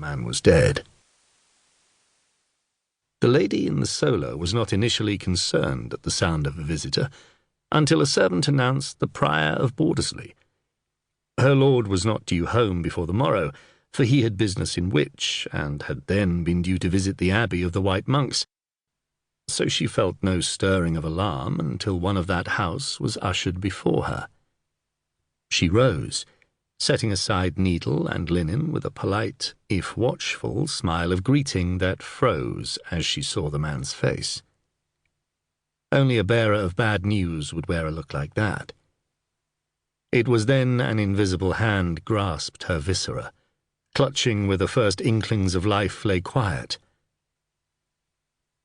man was dead. The lady in the solo was not initially concerned at the sound of a visitor, until a servant announced the Prior of Bordesley. Her lord was not due home before the morrow, for he had business in Wich, and had then been due to visit the abbey of the White Monks, so she felt no stirring of alarm until one of that house was ushered before her. She rose, setting aside needle and linen with a polite, if watchful, smile of greeting that froze as she saw the man's face. Only a bearer of bad news would wear a look like that. It was then an invisible hand grasped her viscera, clutching where the first inklings of life lay quiet.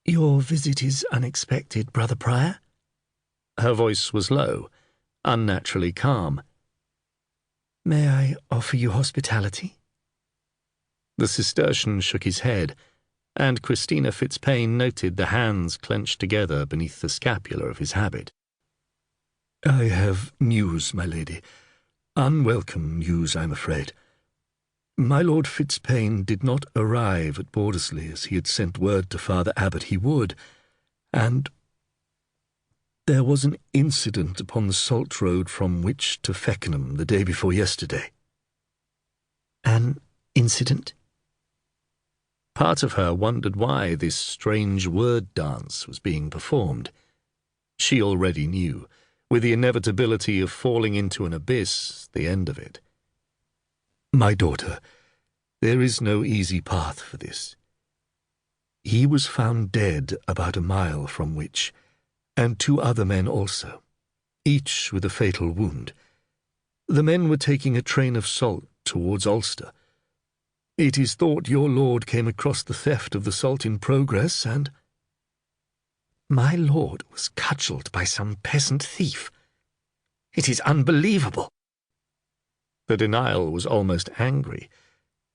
"Your visit is unexpected, Brother Prior?" Her voice was low, unnaturally calm. "May I offer you hospitality?" The Cistercian shook his head, and Christina Fitzpaine noted the hands clenched together beneath the scapula of his habit. "I have news, my lady. Unwelcome news, I'm afraid. My Lord Fitzpaine did not arrive at Bordesley as he had sent word to Father Abbot he would, and there was an incident upon the salt road from Wich to Feckenham the day before yesterday." "An incident?" Part of her wondered why this strange word dance was being performed. She already knew, with the inevitability of falling into an abyss, the end of it. "My daughter, there is no easy path for this. He was found dead about a mile from Wich, and 2 other men also, each with a fatal wound. The men were taking a train of salt towards Ulster. It is thought your lord came across the theft of the salt in progress, and—" "My lord was cudgelled by some peasant thief. It is unbelievable." The denial was almost angry,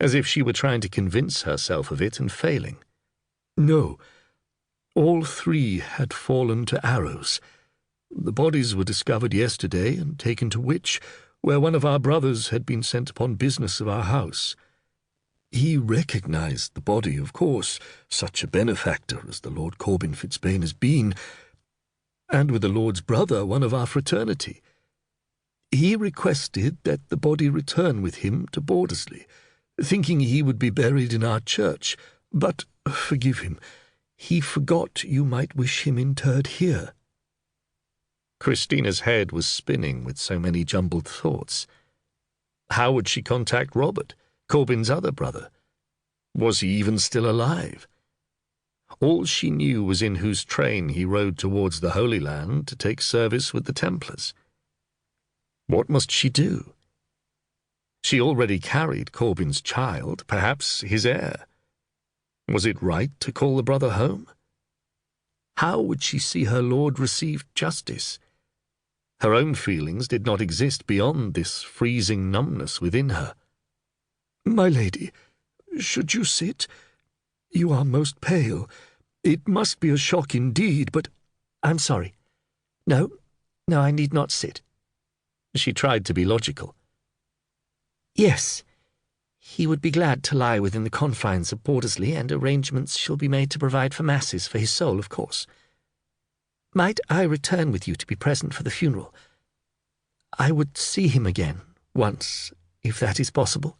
as if she were trying to convince herself of it and failing. "No. All 3 had fallen to arrows. The bodies were discovered yesterday and taken to Wich, where one of our brothers had been sent upon business of our house. He recognized the body, of course, such a benefactor as the Lord Corbin Fitzpaine has been, and with the Lord's brother, one of our fraternity. He requested that the body return with him to Bordesley, thinking he would be buried in our church, but, forgive him, he forgot you might wish him interred here." Christina's head was spinning with so many jumbled thoughts. How would she contact Robert, Corbin's other brother? Was he even still alive? All she knew was in whose train he rode towards the Holy Land to take service with the Templars. What must she do? She already carried Corbin's child, perhaps his heir. Was it right to call the brother home? How would she see her lord receive justice? Her own feelings did not exist beyond this freezing numbness within her. "My lady, should you sit? You are most pale. It must be a shock indeed, but—" "I'm sorry. No, I need not sit." She tried to be logical. "Yes, he would be glad to lie within the confines of Bordesley, and arrangements shall be made to provide for masses for his soul, of course. Might I return with you to be present for the funeral? I would see him again, once, if that is possible."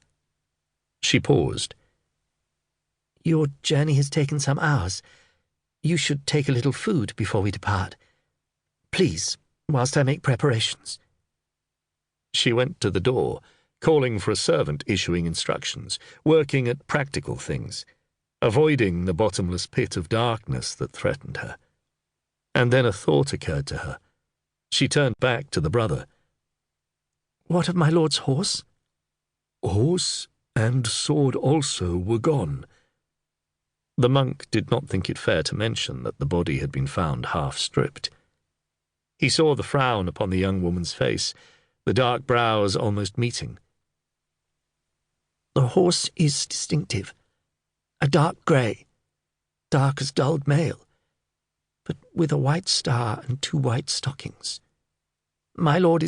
She paused. "Your journey has taken some hours. You should take a little food before we depart. Please, whilst I make preparations." She went to the door, calling for a servant issuing instructions, working at practical things, avoiding the bottomless pit of darkness that threatened her. And then a thought occurred to her. She turned back to the brother. "What of my lord's horse?" "Horse and sword also were gone." The monk did not think it fair to mention that the body had been found half-stripped. He saw the frown upon the young woman's face, the dark brows almost meeting. "The horse is distinctive. A dark grey, dark as dulled mail, but with a white star and 2 white stockings. My lord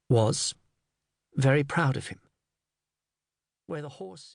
was very proud of him. Where the horse..."